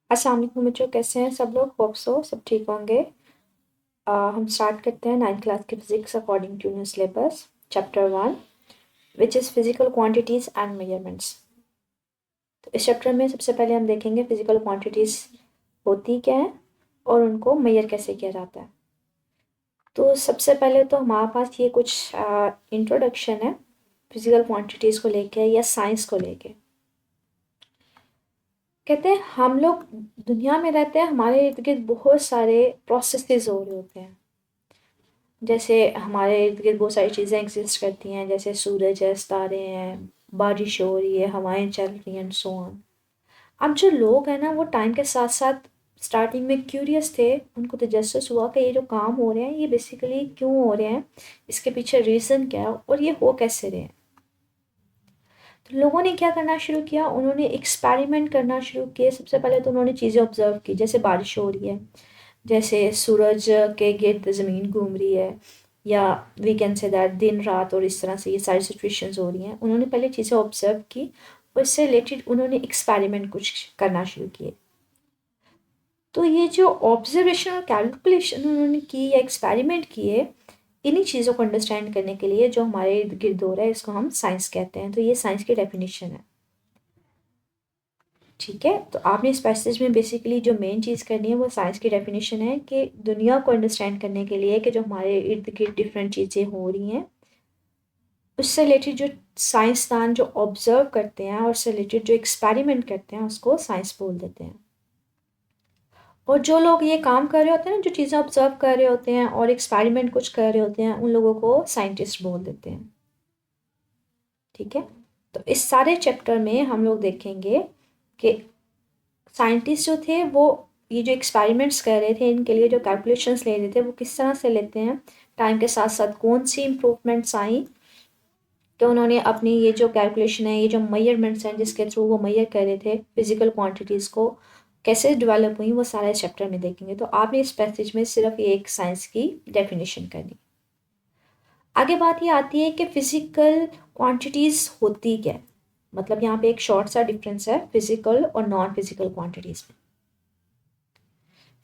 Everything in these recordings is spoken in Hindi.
अस्सलाम वालेकुम बच्चों, कैसे हैं सब लोग? होप सो सब ठीक होंगे। हम स्टार्ट करते हैं 9th क्लास की physics according to new syllabus. Chapter 1 which is physical quantities and measurements. तो इस चैप्टर में सबसे पहले हम देखेंगे फिजिकल क्वांटिटीज़ होती क्या है और उनको मेजर कैसे किया जाता है। तो सबसे पहले तो हमारे पास ये कुछ इंट्रोडक्शन है फिजिकल क्वांटिटीज़ को लेके या साइंस को लेके। कहते हैं हम लोग दुनिया में रहते हैं, हमारे इर्द गिर्द बहुत सारे प्रोसेसेस हो रहे होते हैं। जैसे हमारे इर्द गिर्द बहुत सारी चीज़ें एग्जिस्ट करती हैं, जैसे सूरज है, तारे हैं, बारिश हो रही है, हवाएं चल रही हैं, सो ऑन। अब जो लोग हैं ना, वो टाइम के साथ साथ स्टार्टिंग में क्यूरियस थे, उनको तजस्सुस हुआ कि ये जो काम हो रहे हैं ये बेसिकली क्यों हो रहे हैं, इसके पीछे रीज़न क्या है और ये हो कैसे रहे हैं। तो लोगों ने क्या करना शुरू किया, उन्होंने एक्सपेरिमेंट करना शुरू किए। सबसे पहले तो उन्होंने चीज़ें ऑब्जर्व की, जैसे बारिश हो रही है, जैसे सूरज के गिर्द ज़मीन घूम रही है, या वी कैन से दैट दिन रात, और इस तरह से ये सारी सिचुएशंस हो रही हैं। उन्होंने पहले चीज़ें ऑब्जर्व की और इससे रिलेटेड उन्होंने एक्सपेरिमेंट कुछ करना शुरू किए। तो ये जो ऑब्जर्वेशन और कैलकुलेशन उन्होंने की या एक्सपेरिमेंट किए, इन्हीं चीज़ों को अंडरस्टैंड करने के लिए जो हमारे इर्द गिर्द हो रहा है, इसको हम साइंस कहते हैं। तो ये साइंस की डेफिनेशन है। ठीक है, तो आपने इस पैसेज में बेसिकली जो मेन चीज़ करनी है वो साइंस की डेफिनेशन है कि दुनिया को अंडरस्टैंड करने के लिए कि जो हमारे इर्द गिर्द डिफरेंट चीज़ें हो रही हैं, उससे रिलेटेड जो साइंसदान जो ऑब्जर्व करते हैं और उससे रिलेटेड जो एक्सपेरिमेंट करते हैं, उसको साइंस बोल देते हैं। और जो लोग ये काम कर रहे होते हैं ना, जो चीज़ें ऑब्जर्व कर रहे होते हैं और एक्सपेरिमेंट कुछ कर रहे होते हैं, उन लोगों को साइंटिस्ट बोल देते हैं। ठीक है, तो इस सारे चैप्टर में हम लोग देखेंगे कि साइंटिस्ट जो थे वो ये जो एक्सपेरिमेंट्स कर रहे थे, इनके लिए जो कैलकुलेशंस ले रहे थे, वो किस तरह से लेते हैं, टाइम के साथ साथ कौन सी इम्प्रूवमेंट्स आई, कि उन्होंने अपनी ये जो कैलकुलेशन है, ये जो मेजरमेंट्स हैं जिसके थ्रू वो मेजर कर रहे थे फिजिकल क्वांटिटीज़ को, कैसे डेवलप हुई, वो सारे चैप्टर में देखेंगे। तो आपने इस पैसेज में सिर्फ ये एक साइंस की डेफिनेशन करनी। आगे बात ये आती है कि फिजिकल क्वांटिटीज़ होती क्या है। मतलब यहाँ पे एक शॉर्ट सा डिफरेंस है फिजिकल और नॉन फिजिकल क्वांटिटीज़ में।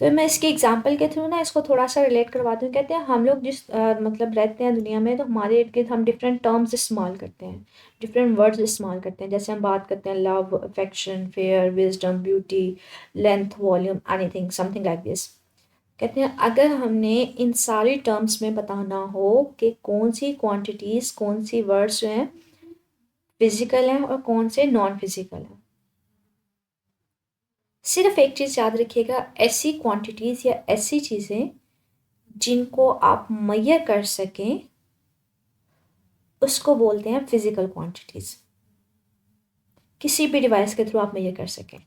तो मैं इसके एग्जांपल के थ्रू ना इसको थोड़ा सा रिलेट करवा दूँ। कहते हैं हम लोग जिस मतलब रहते हैं दुनिया में, तो हमारे इर्द गिर्द हम डिफरेंट टर्म्स इस्तेमाल करते हैं, डिफरेंट वर्ड्स इस्तेमाल करते हैं। जैसे हम बात करते हैं love, affection, fair, wisdom, beauty, length, volume, anything, something like this. कहते हैं अगर हमने इन सारी टर्म्स में बताना हो कि कौन सी क्वांटिटीज़, कौन सी वर्ड्स जो हैं फिजिकल हैं और कौन से नॉन फिजिकल हैं, सिर्फ एक चीज़ याद रखिएगा, ऐसी क्वांटिटीज़ या ऐसी चीज़ें जिनको आप मेजर कर सकें, उसको बोलते हैं फिजिकल क्वांटिटीज़। किसी भी डिवाइस के थ्रू आप मेजर कर सकें।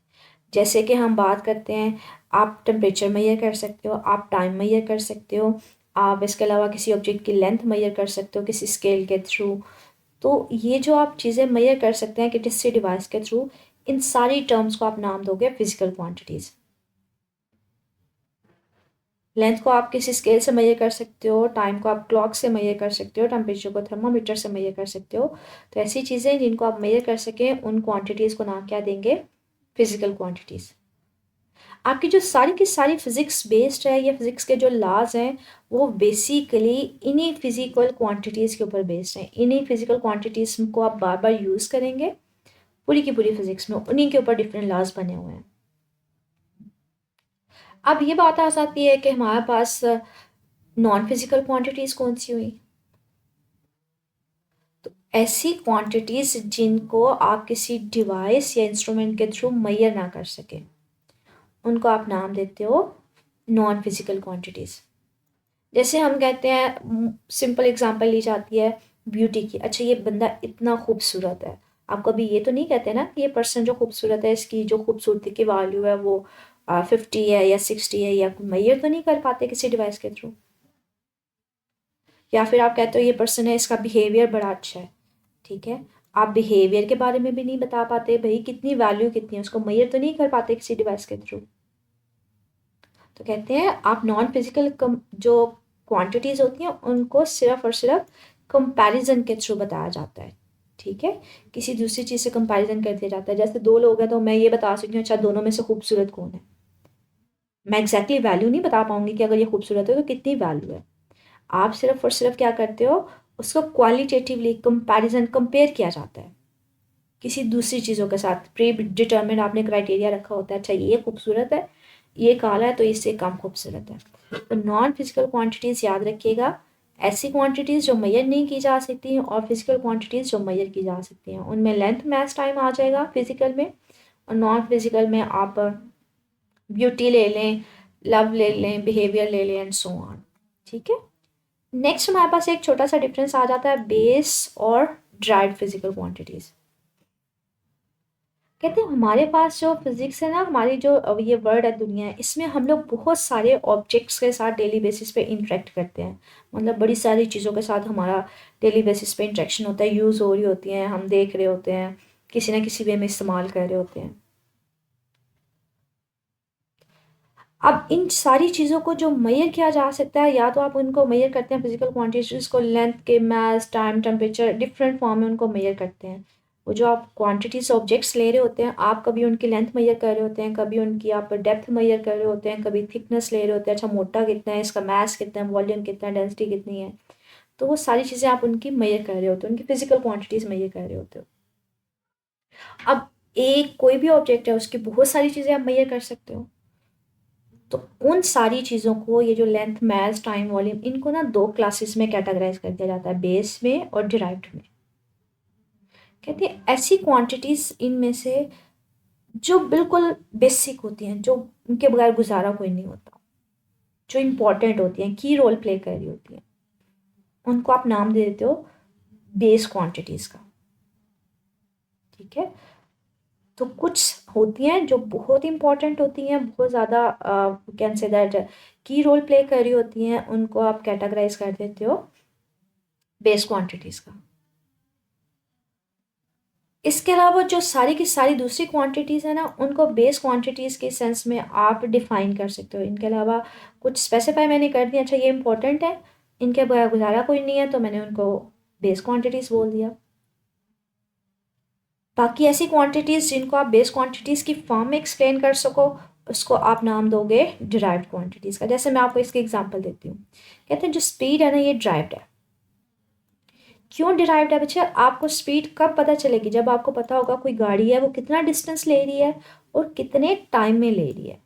जैसे कि हम बात करते हैं, आप टेम्परेचर मेजर कर सकते हो, आप टाइम मेजर कर सकते हो, आप इसके अलावा किसी ऑब्जेक्ट की लेंथ मेजर कर सकते हो किसी स्केल के थ्रू। तो ये जो आप चीज़ें मेजर कर सकते हैं किसी डिवाइस के थ्रू, इन सारी टर्म्स को आप नाम दोगे फिजिकल क्वांटिटीज़। लेंथ को आप किसी स्केल से मेजर कर सकते हो, टाइम को आप क्लॉक से मेजर कर सकते हो, टेम्परेचर को थर्मामीटर से मेजर कर सकते हो। तो ऐसी चीज़ें जिनको आप मेजर कर सकें, उन क्वांटिटीज़ को नाम क्या देंगे, फिजिकल क्वांटिटीज़। आपकी जो सारी की सारी फिज़िक्स बेस्ड है, या फिज़िक्स के जो लॉज हैं, वो बेसिकली इन्हीं फिजिकल क्वांटिटीज़ के ऊपर बेस्ड हैं। इन्हीं फिजिकल क्वांटिटीज़ को आप बार बार यूज़ करेंगे पूरी की पूरी फिज़िक्स में, उन्हीं के ऊपर डिफरेंट लॉज बने हुए हैं। अब ये बात आ जाती है कि हमारे पास नॉन फिजिकल क्वांटिटीज़ कौन सी हुई। तो ऐसी क्वांटिटीज़ जिनको आप किसी डिवाइस या इंस्ट्रूमेंट के थ्रू मेजर ना कर सकें, उनको आप नाम देते हो नॉन फिजिकल क्वांटिटीज़। जैसे हम कहते हैं, सिंपल एग्जांपल ली जाती है ब्यूटी की। अच्छा, ये बंदा इतना खूबसूरत है, आप कभी ये तो नहीं कहते ना कि ये पर्सन जो खूबसूरत है, इसकी जो खूबसूरती की वैल्यू है वो 50 है या 60 है, या मेजर तो नहीं कर पाते किसी डिवाइस के थ्रू। या फिर आप कहते हो ये पर्सन है, इसका बिहेवियर बड़ा अच्छा है। ठीक है, आप बिहेवियर के बारे में भी नहीं बता पाते, भाई कितनी वैल्यू कितनी है, उसको मेजर तो नहीं कर पाते किसी डिवाइस के थ्रू। तो कहते हैं आप नॉन फिजिकल जो क्वांटिटीज़ होती हैं, उनको सिर्फ और सिर्फ कंपैरिजन के थ्रू बताया जाता है। ठीक है, किसी दूसरी चीज़ से कंपैरिजन कर दिया जाता है। जैसे दो लोग हैं तो मैं ये बता सकती हूँ अच्छा दोनों में से खूबसूरत कौन है। मैं एग्जैक्टली वैल्यू नहीं बता पाऊंगी कि अगर ये खूबसूरत है तो कितनी वैल्यू है। आप सिर्फ और सिर्फ क्या करते हो, उसको क्वालिटेटिवली कंपैरिजन कंपेयर किया जाता है किसी दूसरी चीज़ों के साथ। प्री डिटर्मिन आपने क्राइटेरिया रखा होता है, अच्छा ये खूबसूरत है, ये काला है तो इससे कम खूबसूरत है। तो नॉन फिजिकल क्वांटिटीज़ याद रखिएगा, ऐसी क्वांटिटीज़ जो मेजर नहीं की जा सकती और फिजिकल क्वांटिटीज़ जो मेजर की जा सकती हैं। उनमें लेंथ मैथ टाइम आ जाएगा फिजिकल में, और नॉन फिजिकल में आप ब्यूटी ले लें, लव ले लें, बिहेवियर ले लें एंड सो ऑन। ठीक है, नेक्स्ट हमारे पास एक छोटा सा डिफरेंस आ जाता है बेस और ड्राइव्ड फिजिकल क्वांटिटीज़। कहते हैं हमारे पास जो फिजिक्स है ना, हमारी जो ये वर्ल्ड है दुनिया है, इसमें हम लोग बहुत सारे ऑब्जेक्ट्स के साथ डेली बेसिस पे इंटरेक्ट करते हैं। मतलब बड़ी सारी चीज़ों के साथ हमारा डेली बेसिस पे इंटरेक्शन होता है, यूज़ हो रही होती हैं, हम देख रहे होते हैं, किसी ना किसी वे में इस्तेमाल कर रहे होते हैं। अब इन सारी चीज़ों को जो मेजर किया जा सकता है, या तो आप उनको मेजर करते हैं फिजिकल क्वांटिटीज़ को लेंथ के मास टाइम टेम्परेचर डिफरेंट फॉर्म में उनको मेजर करते हैं। वो जो आप क्वांटिटीज ऑब्जेक्ट्स ले रहे होते हैं, आप कभी उनकी लेंथ मेजर कर रहे होते हैं, कभी उनकी आप डेप्थ मेजर कर रहे होते हैं, कभी थिकनेस ले रहे होते हैं, अच्छा मोटा कितना है, इसका मास कितना है, वॉल्यूम कितना है, डेंसिटी कितनी है। तो वो सारी चीज़ें आप उनकी मेजर कर रहे होते हो, उनकी फिजिकल क्वांटिटीज़ मेजर कर रहे होते हो। अब एक कोई भी ऑब्जेक्ट है उसकी बहुत सारी चीज़ें आप मेजर कर सकते हो। तो उन सारी चीज़ों को, ये जो लेंथ मास टाइम वॉल्यूम, इनको ना दो क्लासेस में कैटेगराइज कर दिया जाता है, बेस में और डिराइव्ड में। कहते हैं ऐसी क्वांटिटीज इनमें से जो बिल्कुल बेसिक होती हैं, जो उनके बगैर गुजारा कोई नहीं होता, जो इम्पोर्टेंट होती हैं, की रोल प्ले कर रही होती हैं, उनको आप नाम दे देते हो बेस क्वांटिटीज का। ठीक है, तो कुछ होती हैं जो बहुत इंपॉर्टेंट होती हैं, बहुत ज़्यादा कैन से दैट की रोल प्ले कर रही होती हैं, उनको आप कैटेगराइज कर देते हो बेस क्वांटिटीज़ का। इसके अलावा जो सारी की सारी दूसरी क्वांटिटीज़ है ना, उनको बेस क्वांटिटीज़ के सेंस में आप डिफाइन कर सकते हो। इनके अलावा कुछ स्पेसिफाई मैंने कर दिया, अच्छा ये इंपॉर्टेंट है, इनके बगैर गुजारा कोई नहीं है, तो मैंने उनको बेस क्वांटिटीज़ बोल दिया। बाकी ऐसी क्वांटिटीज़ जिनको आप बेस क्वांटिटीज़ की फॉर्म में एक्सप्लेन कर सको, उसको आप नाम दोगे डिराइव्ड क्वांटिटीज़ का। जैसे मैं आपको इसकी एग्जांपल देती हूँ, कहते हैं जो स्पीड है ना, ये डिराइव्ड है। क्यों डिराइव्ड है बच्चे? आपको स्पीड कब पता चलेगी? जब आपको पता होगा कोई गाड़ी है वो कितना डिस्टेंस ले रही है और कितने टाइम में ले रही है।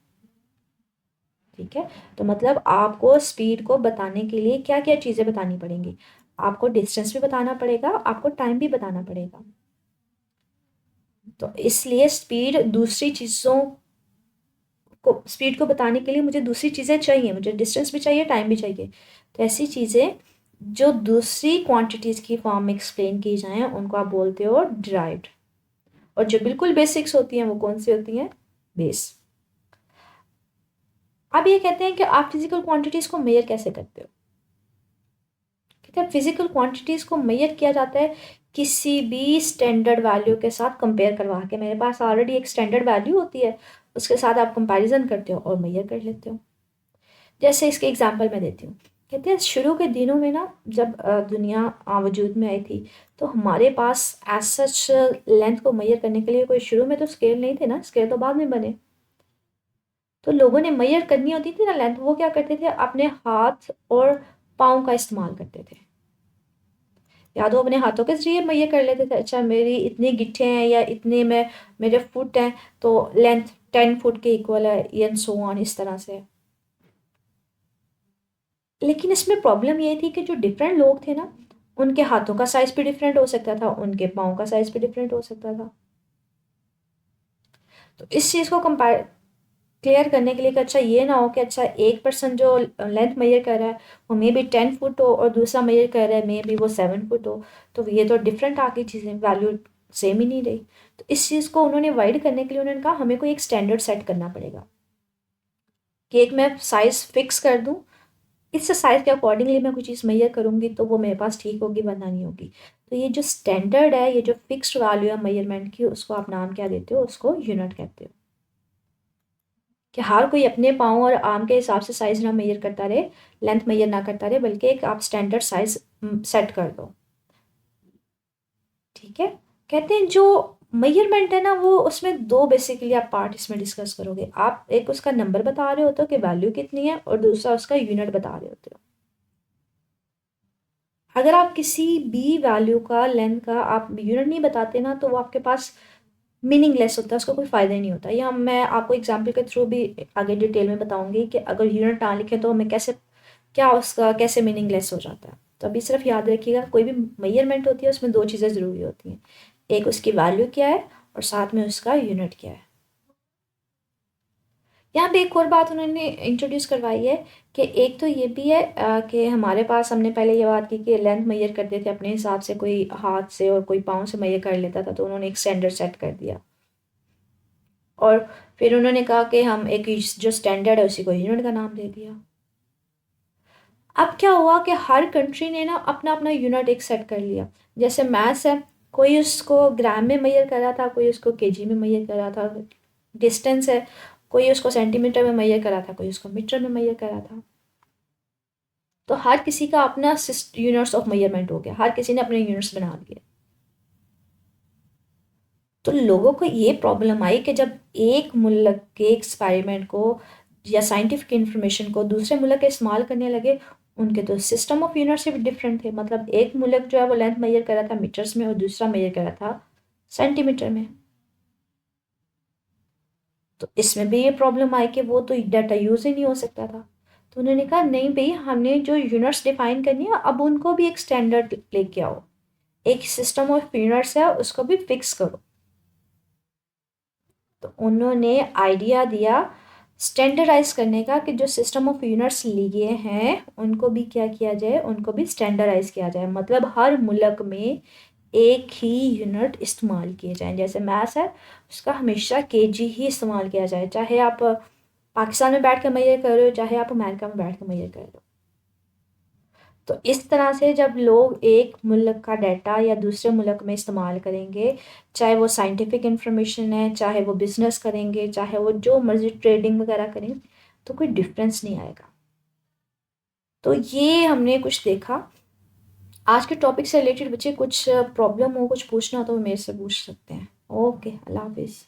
ठीक है, तो मतलब आपको स्पीड को बताने के लिए क्या क्या चीज़ें बतानी पड़ेंगी? आपको डिस्टेंस भी बताना पड़ेगा, आपको टाइम भी बताना पड़ेगा। तो इसलिए स्पीड को बताने के लिए मुझे दूसरी चीज़ें चाहिए, मुझे डिस्टेंस भी चाहिए, टाइम भी चाहिए। तो ऐसी चीज़ें जो दूसरी क्वांटिटीज़ की फॉर्म में एक्सप्लेन की जाएं, उनको आप बोलते हो डिराइव्ड। और जो बिल्कुल बेसिक्स होती हैं वो कौन सी होती हैं? बेस। अब ये कहते हैं कि आप फिजिकल क्वांटिटीज़ को मेजर कैसे करते हो। कहते हैं फिजिकल क्वांटिटीज़ को मेजर किया जाता है किसी भी स्टैंडर्ड वैल्यू के साथ कंपेयर करवा के। मेरे पास ऑलरेडी एक स्टैंडर्ड वैल्यू होती है, उसके साथ आप कंपैरिजन करते हो और मेजर कर लेते हो। जैसे इसके एग्जांपल मैं देती हूँ। कहते हैं शुरू के दिनों में ना, जब दुनिया वजूद में आई थी, तो हमारे पास एज सच लेंथ को मेजर करने के लिए कोई शुरू में तो स्केल नहीं थे ना, स्केल तो बाद में बने। तो लोगों ने मेजर करनी होती थी ना लेंथ, वो क्या करते थे, अपने हाथ और पाँव का इस्तेमाल करते थे। या तो अपने हाथों के जरिए मेजर कर लेते थे, अच्छा मेरी इतनी गिट्ठे हैं या इतने में मेरे फुट हैं, तो लेंथ 10 फुट के इक्वल है, एंड सो ऑन, इस तरह से। लेकिन इसमें प्रॉब्लम ये थी कि जो डिफरेंट लोग थे ना, उनके हाथों का साइज भी डिफरेंट हो सकता था, उनके पाँव का साइज भी डिफरेंट हो सकता था। तो इस चीज़ को कंपेयर क्लियर करने के लिए कि अच्छा ये ना हो कि अच्छा एक पर्सन जो लेंथ मेजर कर रहा है वो मे बी 10 फुट हो और दूसरा मेजर कर रहा है मे बी वो 7 फुट हो, तो ये तो डिफरेंट आके चीज़ें, वैल्यू सेम ही नहीं रही। तो इस चीज़ को उन्होंने अवॉइड करने के लिए उन्होंने कहा हमें कोई एक स्टैंडर्ड सेट करना पड़ेगा कि एक मैं साइज़ फिक्स कर दूँ, इस साइज़ के अकॉर्डिंगली मैं कोई चीज़ मेजर करूँगी तो वो मेरे पास ठीक होगी वरना नहीं होगी। तो ये जो स्टैंडर्ड है, ये जो फिक्स्ड वैल्यू है मेजरमेंट की, उसको आप नाम क्या देते हो? उसको यूनिट कहते हो। कि हर कोई अपने पाँव और आर्म के हिसाब से साइज़ ना मेजर करता रहे, लेंथ मेजर ना करता रहे, बल्कि एक आप स्टैंडर्ड साइज़ सेट कर दो। ठीक है। कहते हैं जो मेजरमेंट है ना, वो उसमें दो बेसिकली आप पार्ट इसमें डिस्कस करोगे। आप एक उसका नंबर बता रहे होते हो कि वैल्यू कितनी है, और दूसरा उसका यूनिट बता रहे होते हो। अगर आप किसी भी वैल्यू का, लेंथ का आप यूनिट नहीं बताते ना, तो वो आपके पास मीनिंगलेस होता है, उसका कोई फ़ायदा ही नहीं होता। या मैं आपको एग्जांपल के थ्रू भी आगे डिटेल में बताऊंगी कि अगर यूनिट ना लिखे तो हमें कैसे, क्या उसका कैसे मीनिंगलेस हो जाता है। तो अभी सिर्फ याद रखिएगा, कोई भी मेजरमेंट होती है उसमें दो चीज़ें ज़रूरी होती हैं, एक उसकी वैल्यू क्या है और साथ में उसका यूनिट क्या है। यहाँ पे एक और बात उन्होंने इंट्रोड्यूस करवाई है कि एक तो ये भी है कि हमारे पास, हमने पहले ये बात की कि लेंथ मेजर करते थे अपने हिसाब से, कोई हाथ से और कोई पाँव से मेजर कर लेता था, तो उन्होंने एक स्टैंडर्ड सेट कर दिया। और फिर उन्होंने कहा कि हम एक जो स्टैंडर्ड है उसी को यूनिट का नाम दे दिया। अब क्या हुआ कि हर कंट्री ने ना अपना अपना यूनिट एक सेट कर लिया। जैसे मैथ्स है, कोई उसको ग्राम में मेजर कर रहा था, कोई उसको केजी में मेजर कर रहा था। डिस्टेंस है, कोई उसको सेंटीमीटर में मेजर कर रहा था, कोई उसको मीटर में मेजर कर रहा था। तो हर किसी का अपना यूनिट्स ऑफ मेजरमेंट हो गया, हर किसी ने अपने यूनिट्स बना लिए। तो लोगों को ये प्रॉब्लम आई कि जब एक मुल्क के एक्सपेरिमेंट को या साइंटिफिक इंफॉर्मेशन को दूसरे मुल्क के इस्तेमाल करने लगे, उनके तो सिस्टम ऑफ यूनिट्स भी डिफरेंट थे। मतलब एक मुल्क जो है वो लेंथ मेजर कर रहा था मीटर्स में और दूसरा मेजर कर रहा था सेंटीमीटर में। तो इसमें भी ये प्रॉब्लम आई कि वो तो डाटा यूज़ ही नहीं हो सकता था। तो उन्होंने कहा नहीं भाई, हमने जो यूनिट्स डिफाइन करनी है अब उनको भी एक स्टैंडर्ड लेके आओ, एक सिस्टम ऑफ यूनिट्स है उसको भी फिक्स करो। तो उन्होंने आइडिया दिया स्टैंडर्डाइज करने का, कि जो सिस्टम ऑफ यूनिट्स लिए हैं उनको भी क्या किया जाए, उनको भी स्टैंडर्डाइज किया जाए। मतलब हर मुल्क में एक ही यूनिट इस्तेमाल किए जाएं। जैसे मैथ्स है, उसका हमेशा केजी ही इस्तेमाल किया जाए, चाहे आप पाकिस्तान में बैठ कर मेजर कर रहे हो, चाहे आप अमेरिका में बैठ कर मेजर कर रहे हो। तो इस तरह से जब लोग एक मुल्क का डाटा या दूसरे मुल्क में इस्तेमाल करेंगे, चाहे वो साइंटिफिक इंफॉर्मेशन है, चाहे वो बिजनेस करेंगे, चाहे वो जो मर्जी ट्रेडिंग वगैरह करें, तो कोई डिफरेंस नहीं आएगा। तो ये हमने कुछ देखा। आज के टॉपिक से रिलेटेड बच्चे कुछ प्रॉब्लम हो, कुछ पूछना हो तो वो मेरे से पूछ सकते हैं। ओके, अल्लाह हाफिज़।